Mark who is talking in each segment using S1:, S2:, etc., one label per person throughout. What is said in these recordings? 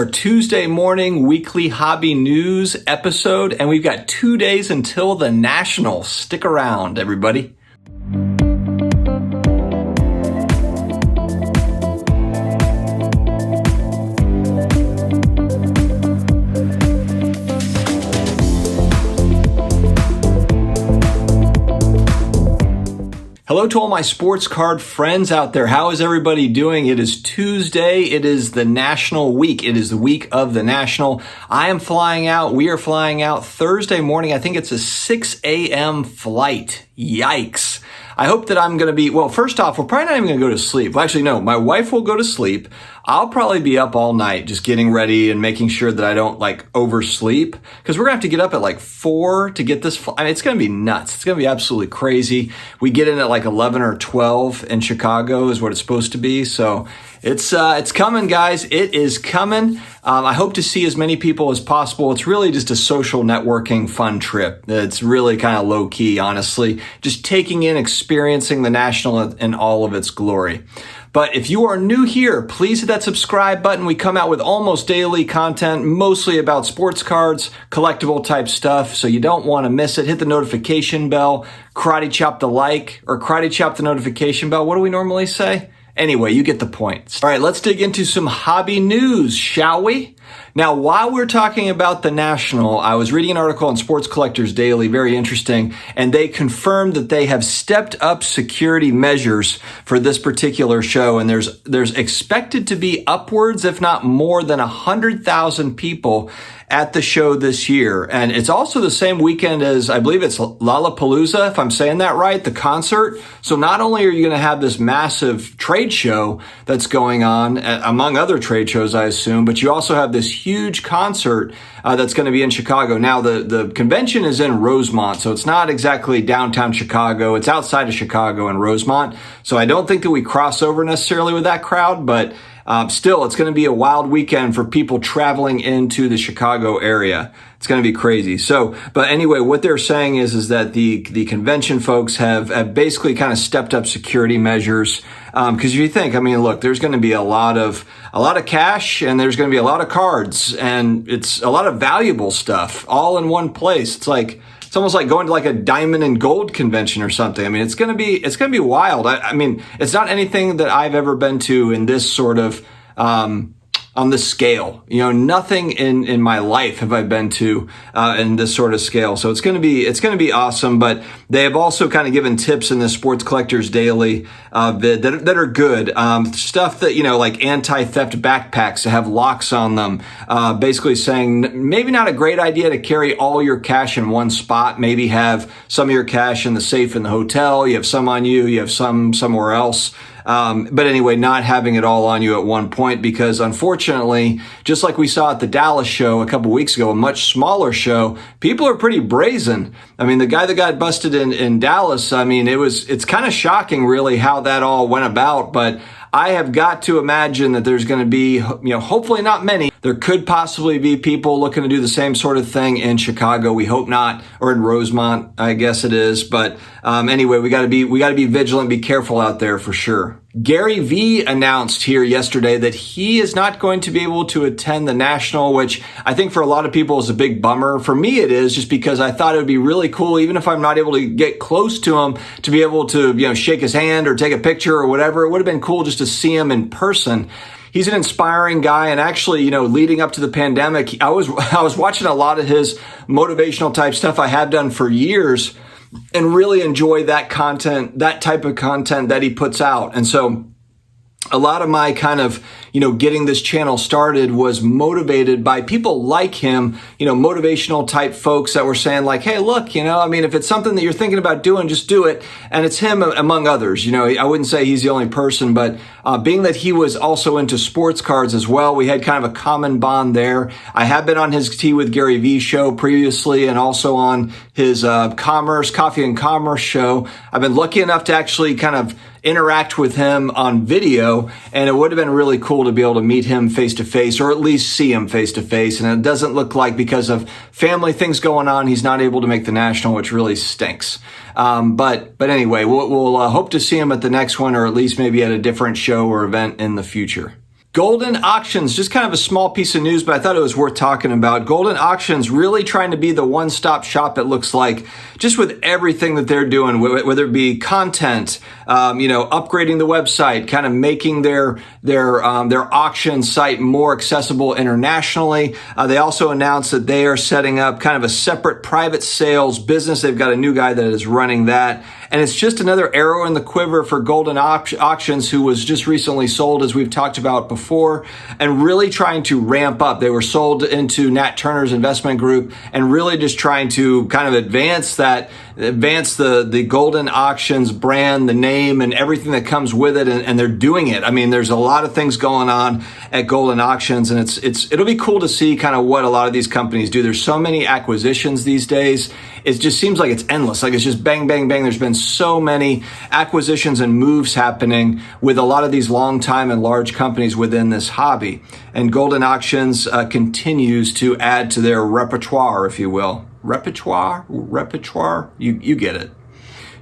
S1: Our Tuesday morning weekly hobby news episode, and we've got 2 days until the National. Stick around, everybody. Hello to all my sports card friends out there. How is everybody doing? It is Tuesday. It is the National Week. It is the week of the National. I am flying out. We are flying out Thursday morning. I think it's a 6 a.m. flight. Yikes. I hope that I'm going to be, well, first off, we're probably not even going to go to sleep. Well, actually, no, my wife will go to sleep. I'll probably be up all night just getting ready and making sure that I don't oversleep, because we're going to have to get up at 4 to get this. I mean, it's going to be nuts. It's going to be absolutely crazy. We get in at 11 or 12 in Chicago is what it's supposed to be. So it's coming, guys. It is coming. I hope to see as many people as possible. It's really just a social networking fun trip. It's really kind of low key, honestly. Just taking in, experiencing the National in all of its glory. But if you are new here, please hit that subscribe button. We come out with almost daily content, mostly about sports cards, collectible type stuff, so you don't want to miss it. Hit the notification bell, karate chop the like, or karate chop the notification bell. What do we normally say? Anyway, you get the point. All right, let's dig into some hobby news, shall we? Now, while we're talking about the National, I was reading an article on Sports Collectors Daily, very interesting, and they confirmed that they have stepped up security measures for this particular show, and there's expected to be upwards, if not more than 100,000 people at the show this year. And it's also the same weekend as, I believe it's Lollapalooza, if I'm saying that right, the concert. So not only are you going to have this massive trade show that's going on, among other trade shows, I assume, but you also have this huge concert that's going to be in Chicago. Now, the convention is in Rosemont, so it's not exactly downtown Chicago. It's outside of Chicago in Rosemont. So I don't think that we cross over necessarily with that crowd, but still, it's going to be a wild weekend for people traveling into the Chicago area. It's going to be crazy. So, but anyway, what they're saying is that the convention folks have basically kind of stepped up security measures. Because if you think, I mean, look, there's going to be a lot of cash, and there's going to be a lot of cards, and it's a lot of valuable stuff all in one place. It's almost like going to a diamond and gold convention or something. I mean, it's going to be wild. I mean, it's not anything that I've ever been to in this sort of, on this scale. Nothing in my life have I been to in this sort of scale. So it's going to be awesome. But they have also kind of given tips in the Sports Collectors Daily that are good. Stuff that, like anti-theft backpacks that have locks on them. Basically saying maybe not a great idea to carry all your cash in one spot. Maybe have some of your cash in the safe in the hotel. You have some on you. You have some somewhere else. But anyway, not having it all on you at one point, because unfortunately, just like we saw at the Dallas show a couple weeks ago, a much smaller show, people are pretty brazen. I mean, the guy that got busted in Dallas, I mean, it's kind of shocking really how that all went about, but I have got to imagine that there's going to be, hopefully not many. There could possibly be people looking to do the same sort of thing in Chicago. We hope not, or in Rosemont, I guess it is. But anyway, we got to be vigilant, be careful out there for sure. Gary V announced here yesterday that he is not going to be able to attend the National, which I think for a lot of people is a big bummer. For me, it is, just because I thought it would be really cool, even if I'm not able to get close to him, to be able to, shake his hand or take a picture or whatever. It would have been cool just to see him in person. He's an inspiring guy, and actually, leading up to the pandemic, I was watching a lot of his motivational type stuff I have done for years, and really enjoy that content, that type of content that he puts out. And so a lot of my kind of, getting this channel started was motivated by people like him, motivational type folks that were saying hey, look, if it's something that you're thinking about doing, just do it. And it's him among others. I wouldn't say he's the only person, but being that he was also into sports cards as well, we had kind of a common bond there. I have been on his Tea with Gary V show previously, and also on his Coffee and Commerce show. I've been lucky enough to actually kind of interact with him on video, and it would have been really cool to be able to meet him face to face, or at least see him face to face. And it doesn't look like, because of family things going on, he's not able to make the National, which really stinks. But anyway, we'll hope to see him at the next one, or at least maybe at a different show or event in the future. Golden Auctions, just kind of a small piece of news, but I thought it was worth talking about. Golden Auctions really trying to be the one-stop shop, it looks like, just with everything that they're doing, whether it be content, upgrading the website, kind of making their auction site more accessible internationally. They also announced that they are setting up kind of a separate private sales business. They've got a new guy that is running that. And it's just another arrow in the quiver for Golden Auctions, who was just recently sold, as we've talked about before, and really trying to ramp up. They were sold into Nat Turner's investment group and really just trying to kind of advance the Golden Auctions brand, the name, and everything that comes with it. And they're doing it. I mean, there's a lot of things going on at Golden Auctions, and it'll be cool to see kind of what a lot of these companies do. There's so many acquisitions these days. It just seems like it's endless. Like it's just bang, bang, bang. There's been so many acquisitions and moves happening with a lot of these long time and large companies within this hobby. And Golden Auctions continues to add to their repertoire, if you will. Repertoire? You get it.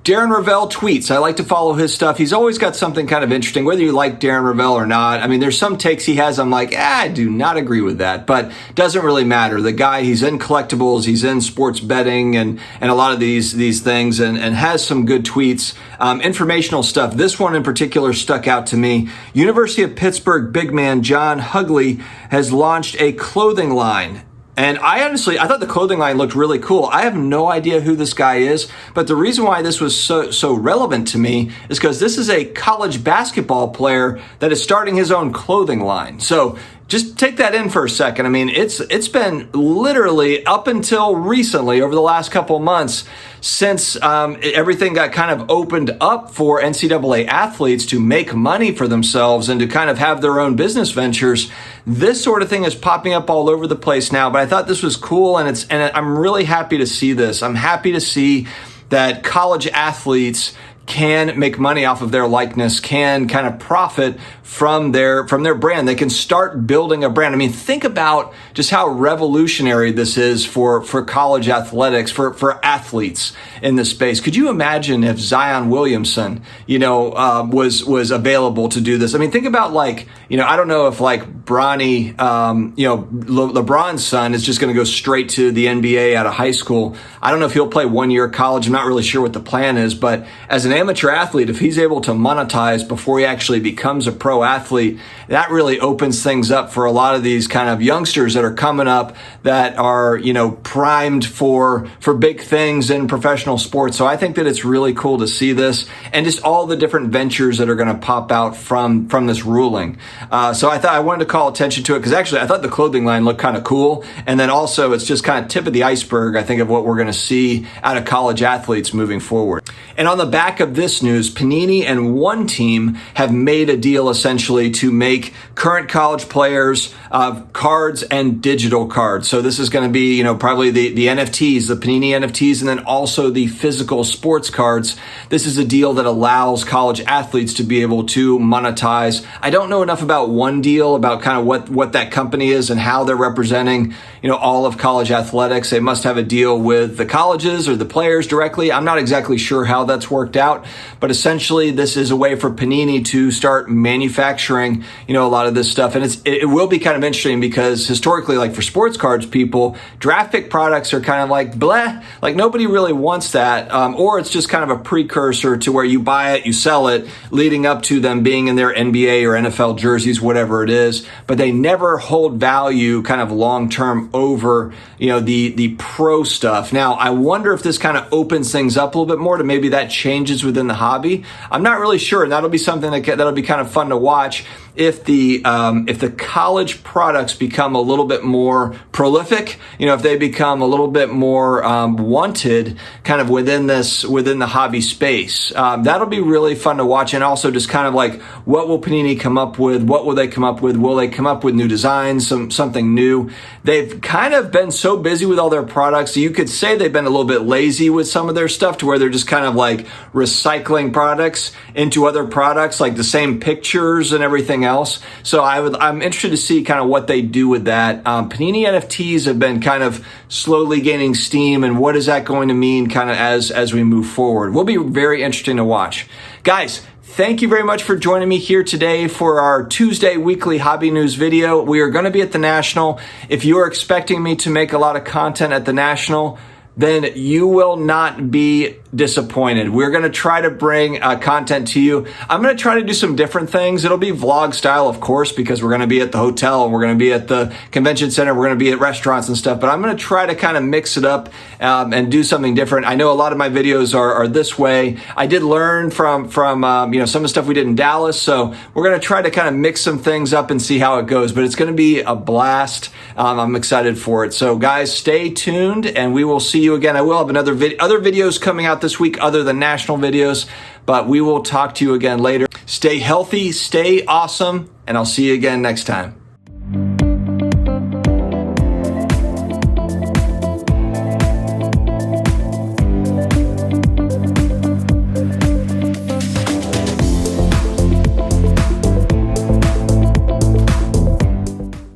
S1: Darren Ravel tweets. I like to follow his stuff. He's always got something kind of interesting, whether you like Darren Ravel or not. I mean, there's some takes he has. I'm like, I do not agree with that, but doesn't really matter. The guy, he's in collectibles, he's in sports betting and a lot of these things and has some good tweets, informational stuff. This one in particular stuck out to me. University of Pittsburgh big man John Hugley has launched a clothing line. And I thought the clothing line looked really cool. I have no idea who this guy is, but the reason why this was so relevant to me is because this is a college basketball player that is starting his own clothing line. So just take that in for a second. I mean, it's been literally up until recently, over the last couple of months, since everything got kind of opened up for NCAA athletes to make money for themselves and to kind of have their own business ventures. This sort of thing is popping up all over the place now, but I thought this was cool, and I'm really happy to see this. I'm happy to see that college athletes can make money off of their likeness, can kind of profit from their brand. They can start building a brand. I mean, think about just how revolutionary this is for college athletics, for athletes in this space. Could you imagine if Zion Williamson, was available to do this? I mean, think about I don't know if Bronny, LeBron's son is just going to go straight to the NBA out of high school. I don't know if he'll play 1 year of college. I'm not really sure what the plan is, but as an amateur athlete, if he's able to monetize before he actually becomes a pro athlete, that really opens things up for a lot of these kind of youngsters that are coming up that are, primed for big things in professional sports. So I think that it's really cool to see this and just all the different ventures that are going to pop out from this ruling. So I wanted to call attention to it because actually I thought the clothing line looked kind of cool. And then also it's just kind of tip of the iceberg, I think, of what we're going to see out of college athletes moving forward. And on the back of this news, Panini and One Team have made a deal essentially to make current college players cards and digital cards. So this is going to be, probably the NFTs, the Panini NFTs, and then also the physical sports cards. This is a deal that allows college athletes to be able to monetize. I don't know enough about One Deal, about kind of what that company is and how they're representing, all of college athletics. They must have a deal with the colleges or the players directly. I'm not exactly sure how that's worked out, but essentially this is a way for Panini to start manufacturing, a lot of this stuff. And it will be kind of interesting because historically, like for sports cards people, draft pick products are kind of like bleh, like nobody really wants that. Or it's just kind of a precursor to where you buy it, you sell it, leading up to them being in their NBA or NFL jerseys, whatever it is, but they never hold value kind of long-term over, the pro stuff. Now, I wonder if this kind of opens things up a little bit more to maybe that changes within the hobby. I'm not really sure, and that'll be something that'll be kind of fun to watch if the college products become a little bit more prolific, if they become a little bit more wanted kind of within the hobby space. That'll be really fun to watch, and also just kind of like, what will Panini come up with? What will they come up with? Will they come up with new designs, something new? They've kind of been so busy with all their products, you could say they've been a little bit lazy with some of their stuff to where they're just kind of like recycling products into other products, like the same pictures and everything else. So I'm interested to see kind of what they do with that. Panini NFTs have been kind of slowly gaining steam, and what is that going to mean kind of as we move forward? Will be very interesting to watch. Guys, Thank you very much for joining me here today for our Tuesday weekly hobby news video. We are going to be at the National. If you are expecting me to make a lot of content at the National, then you will not be disappointed. We're going to try to bring content to you. I'm going to try to do some different things. It'll be vlog style, of course, because we're going to be at the hotel and we're going to be at the convention center. We're going to be at restaurants and stuff, but I'm going to try to kind of mix it up and do something different. I know a lot of my videos are this way. I did learn from some of the stuff we did in Dallas, so we're going to try to kind of mix some things up and see how it goes, but it's going to be a blast. I'm excited for it. So guys, stay tuned and we will see you again. I will have other videos coming out this week other than national videos, but we will talk to you again later. Stay healthy, stay awesome, and I'll see you again next time.